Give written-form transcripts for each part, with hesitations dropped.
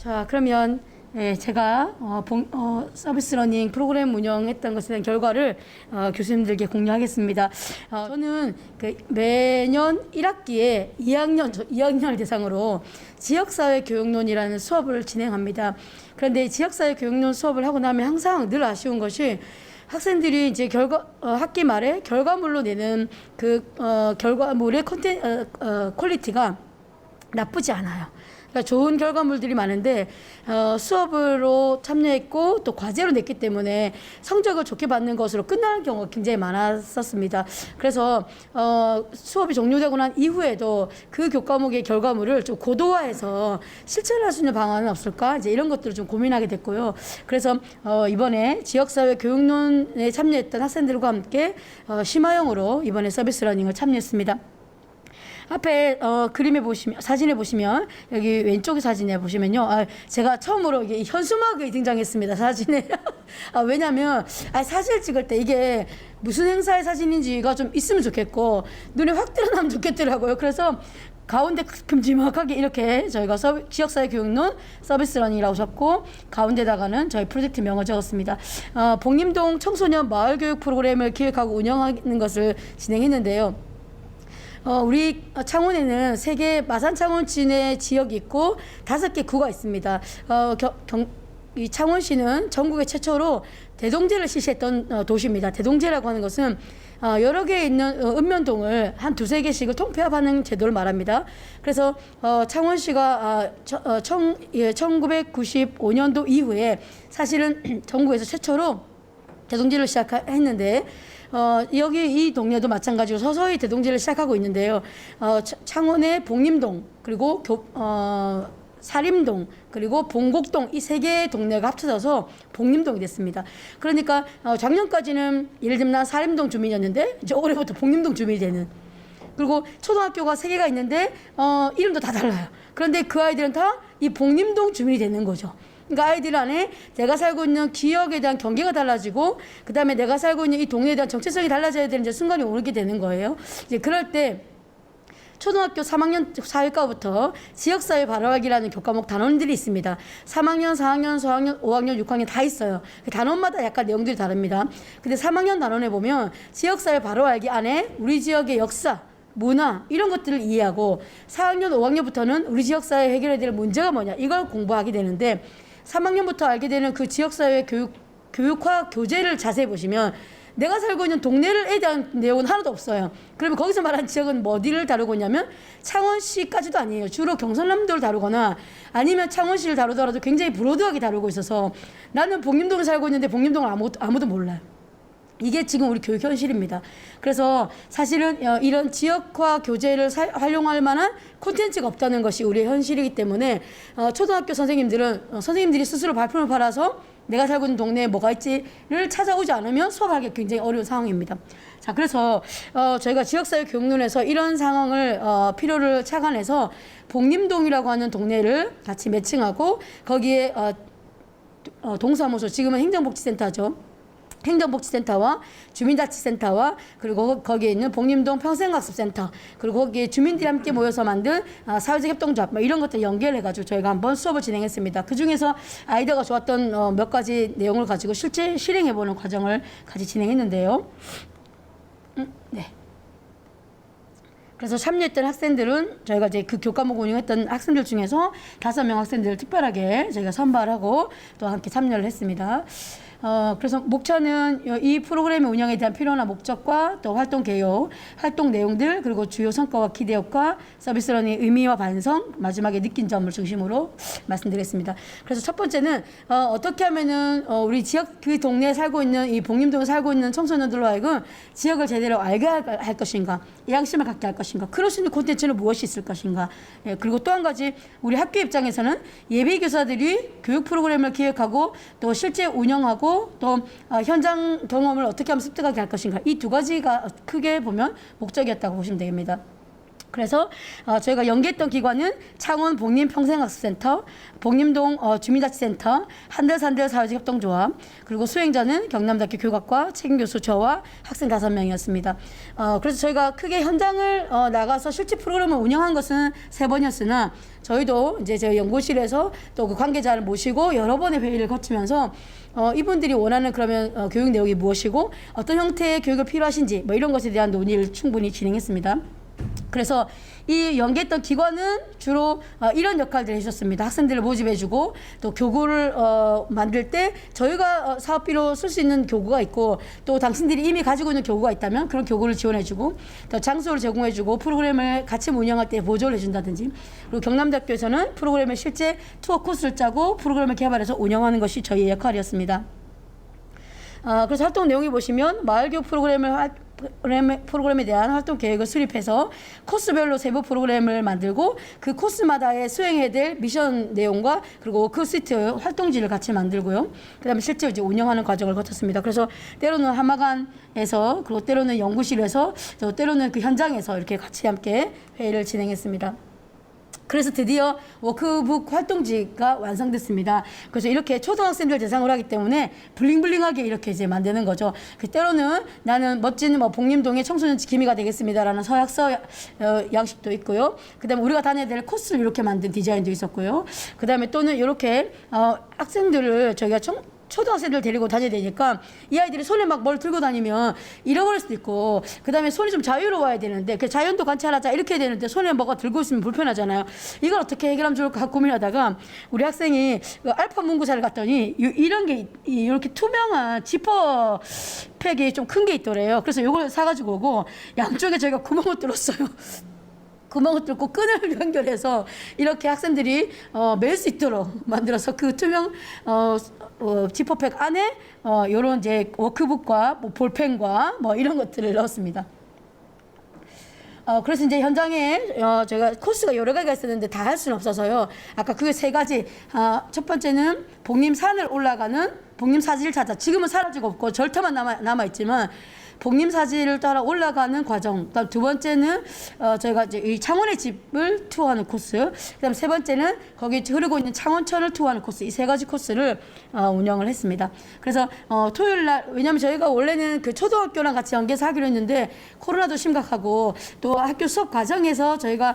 자, 그러면 제가 서비스 러닝 프로그램 운영했던 것에 대한 결과를 교수님들께 공유하겠습니다. 저는 매년 1학기에 2학년을 대상으로 지역사회 교육론이라는 수업을 진행합니다. 그런데 지역사회 교육론 수업을 하고 나면 항상 늘 아쉬운 것이 학생들이 이제 학기 말에 결과물로 내는 결과물의 퀄리티가 나쁘지 않아요. 그러니까 좋은 결과물들이 많은데 수업으로 참여했고 또 과제로 냈기 때문에 성적을 좋게 받는 것으로 끝나는 경우가 굉장히 많았었습니다. 그래서 수업이 종료되고 난 이후에도 그 교과목의 결과물을 좀 고도화해서 실천할 수 있는 방안은 없을까? 이제 이런 것들을 좀 고민하게 됐고요. 그래서 이번에 지역사회 교육론에 참여했던 학생들과 함께 심화형으로 이번에 서비스 러닝을 참여했습니다. 앞에 사진에 보시면 여기 왼쪽 사진에 보시면요, 제가 처음으로 이게 현수막이 등장했습니다. 사진에. 왜냐하면 사진을 찍을 때 이게 무슨 행사의 사진인지가 좀 있으면 좋겠고 눈에 확 드러나면 좋겠더라고요. 그래서 가운데 큼지막하게 이렇게 저희가 지역사회 교육론 서비스 러닝이라고 적고 가운데다가는 저희 프로젝트 명을 적었습니다. 복림동 청소년 마을교육 프로그램을 기획하고 운영하는 것을 진행했는데요. 우리 창원에는 3개 마산 창원시내 지역이 있고 5개 구가 있습니다. 이 창원시는 전국에 최초로 대동제를 실시했던 도시입니다. 대동제라고 하는 것은 여러 개 있는 읍면동을 한 2-3개씩을 통폐합하는 제도를 말합니다. 그래서 창원시가 1995년도 이후에 사실은 전국에서 최초로 대동제를 시작했는데 여기 이 동네도 마찬가지로 서서히 대동제를 시작하고 있는데요. 창원의 복림동 그리고 사림동 그리고 봉곡동 이 3개의 동네가 합쳐져서 복림동이 됐습니다. 그러니까 작년까지는 예를 들면 난 사림동 주민이었는데 이제 올해부터 복림동 주민이 되는, 그리고 초등학교가 3개가 있는데 이름도 다 달라요. 그런데 그 아이들은 다 이 복림동 주민이 되는 거죠. 그러니까 아이들 안에 내가 살고 있는 기억에 대한 경계가 달라지고 그 다음에 내가 살고 있는 이 동네에 대한 정체성이 달라져야 되는 이제 순간이 오게 되는 거예요. 이제 그럴 때 초등학교 3학년 4일과부터 지역사회 바로하기라는 교과목 단원들이 있습니다. 3학년, 4학년, 4학년, 5학년, 6학년 다 있어요. 그 단원마다 약간 내용들이 다릅니다. 근데 3학년 단원에 보면 지역사회 바로알기 안에 우리 지역의 역사, 문화 이런 것들을 이해하고 4학년, 5학년부터는 우리 지역사회 해결해야 될 문제가 뭐냐 이걸 공부하게 되는데 3학년부터 알게 되는 그 지역사회 교육화 교재를 자세히 보시면 내가 살고 있는 동네에 대한 내용은 하나도 없어요. 그러면 거기서 말하는 지역은 어디를 다루고 있냐면 창원시까지도 아니에요. 주로 경상남도를 다루거나 아니면 창원시를 다루더라도 굉장히 브로드하게 다루고 있어서 나는 복림동에 살고 있는데 복림동을 아무도 몰라요. 이게 지금 우리 교육 현실입니다. 그래서 사실은 이런 지역화 교재를 활용할 만한 콘텐츠가 없다는 것이 우리의 현실이기 때문에 초등학교 선생님들이 스스로 발품을 팔아서 내가 살고 있는 동네에 뭐가 있지를 찾아오지 않으면 수업하기 굉장히 어려운 상황입니다. 자, 그래서 저희가 지역사회 교육론에서 이런 상황을 필요를 착안해서 복림동이라고 하는 동네를 같이 매칭하고 거기에 동사무소, 지금은 행정복지센터죠. 행정복지센터와 주민자치센터와 그리고 거기에 있는 복림동 평생학습센터 그리고 거기에 주민들이 함께 모여서 만든 사회적 협동조합 이런 것들 연결해가지고 저희가 한번 수업을 진행했습니다. 그 중에서 아이디어가 좋았던 몇 가지 내용을 가지고 실제 실행해보는 과정을 같이 진행했는데요. 네. 그래서 참여했던 학생들은 저희가 이제 그 교과목 운영했던 학생들 중에서 5명 학생들을 특별하게 저희가 선발하고 또 함께 참여를 했습니다. 그래서 목차는 이 프로그램의 운영에 대한 필요나 목적과 또 활동 개요, 활동 내용들, 그리고 주요 성과와 기대효과, 서비스 러닝의 의미와 반성, 마지막에 느낀 점을 중심으로 말씀드리겠습니다. 그래서 첫 번째는 어떻게 하면은 우리 지역 그 동네에 살고 있는 이 복림동에 살고 있는 청소년들로 하여금 지역을 제대로 알게 할 것인가, 양심을 갖게 할 것인가, 그럴 수 있는 콘텐츠는 무엇이 있을 것인가. 그리고 또 한 가지 우리 학교 입장에서는 예비 교사들이 교육 프로그램을 기획하고 또 실제 운영하고 또 현장 경험을 어떻게 하면 습득하게 할 것인가, 이 2가지가 크게 보면 목적이었다고 보시면 됩니다. 그래서 저희가 연계했던 기관은 창원 복림평생학습센터, 복림동 주민자치센터, 한들산들 사회적협동조합, 그리고 수행자는 경남대학교 교육학과 책임교수 저와 학생 5명이었습니다. 그래서 저희가 크게 현장을 나가서 실제 프로그램을 운영한 것은 3번이었으나 저희도 이제 저희 연구실에서 또 그 관계자를 모시고 여러 번의 회의를 거치면서 이분들이 원하는 그러면 교육 내용이 무엇이고 어떤 형태의 교육이 필요하신지 뭐 이런 것에 대한 논의를 충분히 진행했습니다. 그래서 이 연계했던 기관은 주로 이런 역할들을 해주셨습니다. 학생들을 모집해주고 또 교구를 만들 때 저희가 사업비로 쓸 수 있는 교구가 있고 또 당신들이 이미 가지고 있는 교구가 있다면 그런 교구를 지원해주고 또 장소를 제공해주고 프로그램을 같이 운영할 때 보조를 해준다든지 그리고 경남대학교에서는 프로그램의 실제 투어 코스를 짜고 프로그램을 개발해서 운영하는 것이 저희의 역할이었습니다. 그래서 활동 내용에 보시면 마을교육 프로그램에 대한 활동 계획을 수립해서 코스별로 세부 프로그램을 만들고 그 코스마다의 수행해야 될 미션 내용과 그리고 그 시트 활동지를 같이 만들고요. 그다음에 실제 이제 운영하는 과정을 거쳤습니다. 그래서 때로는 한마관에서 그리고 때로는 연구실에서 또 때로는 그 현장에서 이렇게 같이 함께 회의를 진행했습니다. 그래서 드디어 워크북 활동지가 완성됐습니다. 그래서 이렇게 초등학생들 대상으로 하기 때문에 블링블링하게 이렇게 이제 만드는 거죠. 때로는 나는 멋진 복림동의 청소년 기미가 되겠습니다라는 서약서 양식도 있고요. 그다음에 우리가 다녀야 될 코스를 이렇게 만든 디자인도 있었고요. 그다음에 또는 이렇게 학생들을 저희가 초등학생들 데리고 다녀야 되니까 이 아이들이 손에 막 뭘 들고 다니면 잃어버릴 수도 있고 그다음에 손이 좀 자유로워야 되는데 그 자연도 관찰하자 이렇게 해야 되는데 손에 뭐가 들고 있으면 불편하잖아요. 이걸 어떻게 해결하면 좋을까 고민하다가 우리 학생이 알파 문구사를 갔더니 이런 게 이렇게 투명한 지퍼팩이 좀 큰 게 있더래요. 그래서 이걸 사가지고 오고 양쪽에 저희가 구멍을 뚫었어요. 구멍을 뚫고 끈을 연결해서 이렇게 학생들이 멜 수 있도록 만들어서 그 투명 지퍼팩 안에 요런 이제 워크북과 뭐 볼펜과 뭐 이런 것들을 넣었습니다. 그래서 이제 현장에 제가 코스가 여러 가지가 있었는데 다 할 수는 없어서요. 아까 그 3가지. 첫 번째는 복림산을 올라가는 복림사지를 찾아. 지금은 사라지고 없고 절터만 남아있지만 복림사지를 따라 올라가는 과정. 그다음 2번째는 저희가 이제 이 창원의 집을 투어하는 코스. 그다음 3번째는 거기 흐르고 있는 창원천을 투어하는 코스. 이 3가지 코스를 운영을 했습니다. 그래서 토요일 날 왜냐하면 저희가 원래는 그 초등학교랑 같이 연계해서 하기로 했는데 코로나도 심각하고 또 학교 수업 과정에서 저희가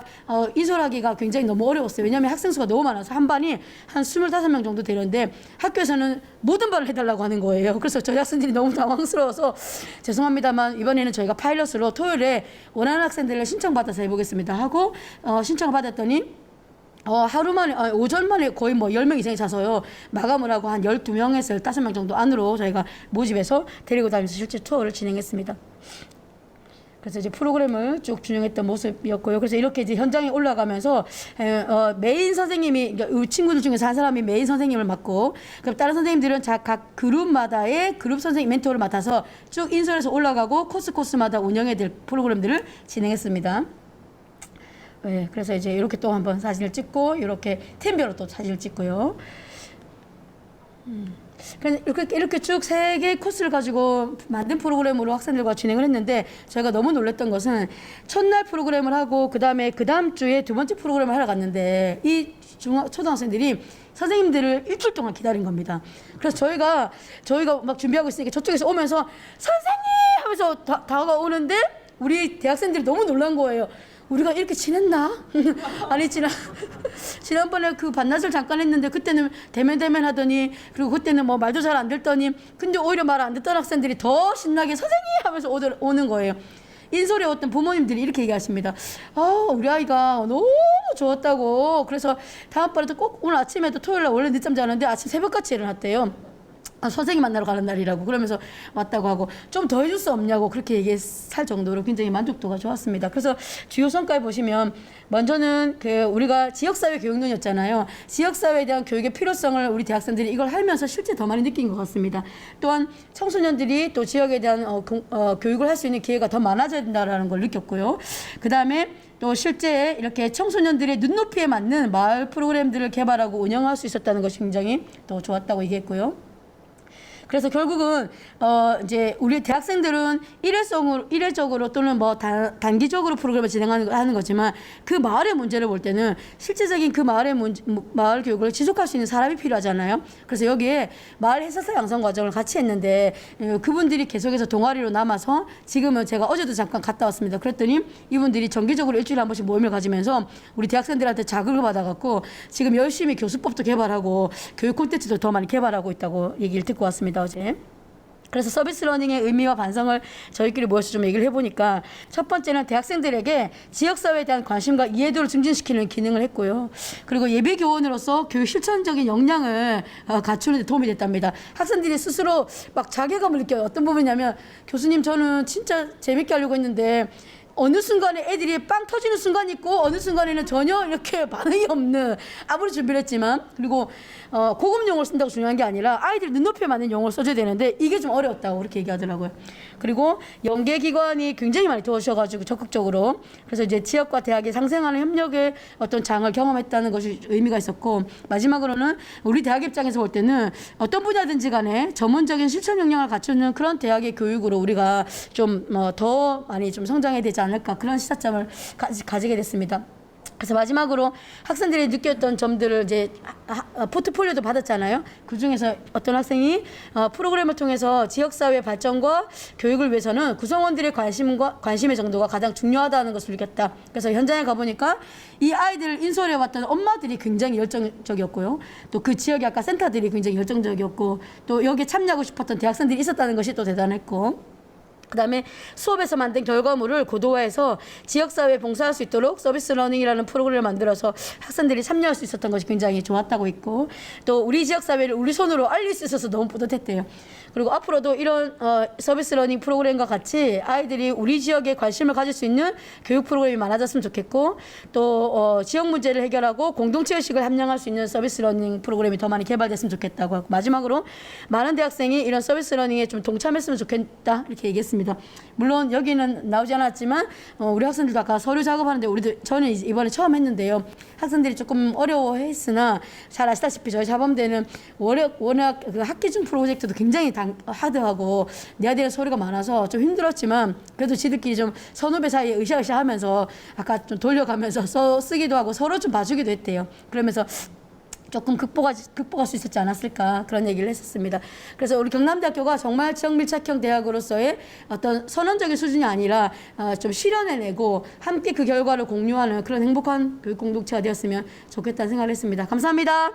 이솔하기가 굉장히 너무 어려웠어요. 왜냐하면 학생 수가 너무 많아서 한 반이 한 25명 정도 되는데 학교에서는 모든 반을 해달라고 하는 거예요. 그래서 저희 학생들이 너무 당황스러워서 죄송합니다만 이번에는 저희가 파일럿으로 토요일에 원하는 학생들을 신청받아서 해보겠습니다 하고 신청을 받았더니 하루 만에 오전 만에 거의 뭐 10명 이상이 차서요. 마감을 하고 한 12명에서 15명 정도 안으로 저희가 모집해서 데리고 다니면서 실제 투어를 진행했습니다. 그래서 이제 프로그램을 쭉 진행했던 모습이었고요. 그래서 이렇게 이제 현장에 올라가면서 메인 선생님이 그러니까 이 친구들 중에서 한 사람이 메인 선생님을 맡고 그럼 다른 선생님들은 각 그룹마다의 그룹 선생님 멘토를 맡아서 쭉 인솔해서 올라가고 코스마다 운영해야 될 프로그램들을 진행했습니다. 네, 그래서 이제 이렇게 또 한번 사진을 찍고 이렇게 팀별로 또 사진을 찍고요. 이렇게 쭉 3개의 코스를 가지고 만든 프로그램으로 학생들과 진행을 했는데 저희가 너무 놀랐던 것은 첫날 프로그램을 하고 그 다음 주에 2번째 프로그램을 하러 갔는데 이 초등학생들이 선생님들을 일주일 동안 기다린 겁니다. 그래서 저희가 막 준비하고 있으니까 저쪽에서 오면서 선생님 하면서 다가오는데 우리 대학생들이 너무 놀란 거예요. 우리가 이렇게 지냈나? 아니 지난번에 그 반나절 잠깐 했는데 그때는 대면 하더니 그리고 그때는 뭐 말도 잘 안 듣더니 근데 오히려 말 안 듣던 학생들이 더 신나게 선생님 하면서 오는 거예요. 인솔에 어떤 부모님들이 이렇게 얘기하십니다. 우리 아이가 너무 좋았다고. 그래서 다음번에도 꼭 오늘 아침에도 토요일날 원래 늦잠 자는데 아침 새벽같이 일어났대요. 선생님 만나러 가는 날이라고 그러면서 왔다고 하고 좀 더 해줄 수 없냐고 그렇게 얘기할 정도로 굉장히 만족도가 좋았습니다. 그래서 주요 성과에 보시면 먼저는 우리가 지역사회 교육론이었잖아요. 지역사회에 대한 교육의 필요성을 우리 대학생들이 이걸 하면서 실제 더 많이 느낀 것 같습니다. 또한 청소년들이 또 지역에 대한 교육을 할 수 있는 기회가 더 많아져야 된다는 걸 느꼈고요. 그 다음에 또 실제 이렇게 청소년들의 눈높이에 맞는 마을 프로그램들을 개발하고 운영할 수 있었다는 것이 굉장히 또 좋았다고 얘기했고요. 그래서 결국은 이제 우리 대학생들은 일회적으로 또는 뭐 단기적으로 프로그램을 진행하는 거지만 그 마을의 문제를 볼 때는 실제적인 그 마을 교육을 지속할 수 있는 사람이 필요하잖아요. 그래서 여기에 마을 해설사 양성 과정을 같이 했는데 그분들이 계속해서 동아리로 남아서 지금은 제가 어제도 잠깐 갔다 왔습니다. 그랬더니 이분들이 정기적으로 일주일에 한 번씩 모임을 가지면서 우리 대학생들한테 자극을 받아갖고 지금 열심히 교수법도 개발하고 교육 콘텐츠도 더 많이 개발하고 있다고 얘기를 듣고 왔습니다, 어제. 그래서 서비스 러닝의 의미와 반성을 저희끼리 모여서 좀 얘기를 해보니까 첫 번째는 대학생들에게 지역사회에 대한 관심과 이해도를 증진시키는 기능을 했고요. 그리고 예비교원으로서 교육 실천적인 역량을 갖추는 데 도움이 됐답니다. 학생들이 스스로 막 자괴감을 느껴요. 어떤 부분이냐면 교수님 저는 진짜 재밌게 하려고 했는데 어느 순간에 애들이 빵 터지는 순간이 있고 어느 순간에는 전혀 이렇게 반응이 없는 아무리 준비를 했지만 그리고 고급 용어를 쓴다고 중요한 게 아니라 아이들 눈높이에 맞는 용어를 써줘야 되는데 이게 좀 어려웠다고 그렇게 얘기하더라고요. 그리고 연계기관이 굉장히 많이 도와주셔가지고 적극적으로 그래서 이제 지역과 대학이 상생하는 협력의 어떤 장을 경험했다는 것이 의미가 있었고 마지막으로는 우리 대학 입장에서 볼 때는 어떤 분야든지 간에 전문적인 실천 역량을 갖추는 그런 대학의 교육으로 우리가 좀 더 많이 좀 성장해야 되지 않을까 그런 시사점을 가지게 됐습니다. 그래서 마지막으로 학생들이 느꼈던 점들을 이제 포트폴리오도 받았잖아요. 그 중에서 어떤 학생이 프로그램을 통해서 지역사회 발전과 교육을 위해서는 구성원들의 관심의 정도가 가장 중요하다는 것을 느꼈다. 그래서 현장에 가보니까 이 아이들을 인솔해왔던 엄마들이 굉장히 열정적이었고요. 또 그 지역의 아까 센터들이 굉장히 열정적이었고 또 여기에 참여하고 싶었던 대학생들이 있었다는 것이 또 대단했고 그다음에 수업에서 만든 결과물을 고도화해서 지역사회에 봉사할 수 있도록 서비스 러닝이라는 프로그램을 만들어서 학생들이 참여할 수 있었던 것이 굉장히 좋았다고 있고 또 우리 지역사회를 우리 손으로 알릴 수 있어서 너무 뿌듯했대요. 그리고 앞으로도 이런 서비스 러닝 프로그램과 같이 아이들이 우리 지역에 관심을 가질 수 있는 교육 프로그램이 많아졌으면 좋겠고 또 지역 문제를 해결하고 공동체 의식을 함양할 수 있는 서비스 러닝 프로그램이 더 많이 개발됐으면 좋겠다고 하고 마지막으로 많은 대학생이 이런 서비스 러닝에 좀 동참했으면 좋겠다 이렇게 얘기했습니다. 물론 여기는 나오지 않았지만 우리 학생들도 아까 서류 작업하는데 저는 이번에 처음 했는데요. 학생들이 조금 어려워했으나 잘 아시다시피 저희 자범대는 워낙 그 학기 중 프로젝트도 굉장히 하드하고 내야 되는 서류가 많아서 좀 힘들었지만 그래도 지들끼리 좀 선후배 사이에 으쌰으쌰하면서 아까 좀 돌려가면서 쓰기도 하고 서로 좀 봐주기도 했대요. 그러면서 조금 극복할 수 있었지 않았을까 그런 얘기를 했었습니다. 그래서 우리 경남대학교가 정말 지역 밀착형 대학으로서의 어떤 선언적인 수준이 아니라 좀 실현해내고 함께 그 결과를 공유하는 그런 행복한 교육 공동체가 되었으면 좋겠다는 생각을 했습니다. 감사합니다.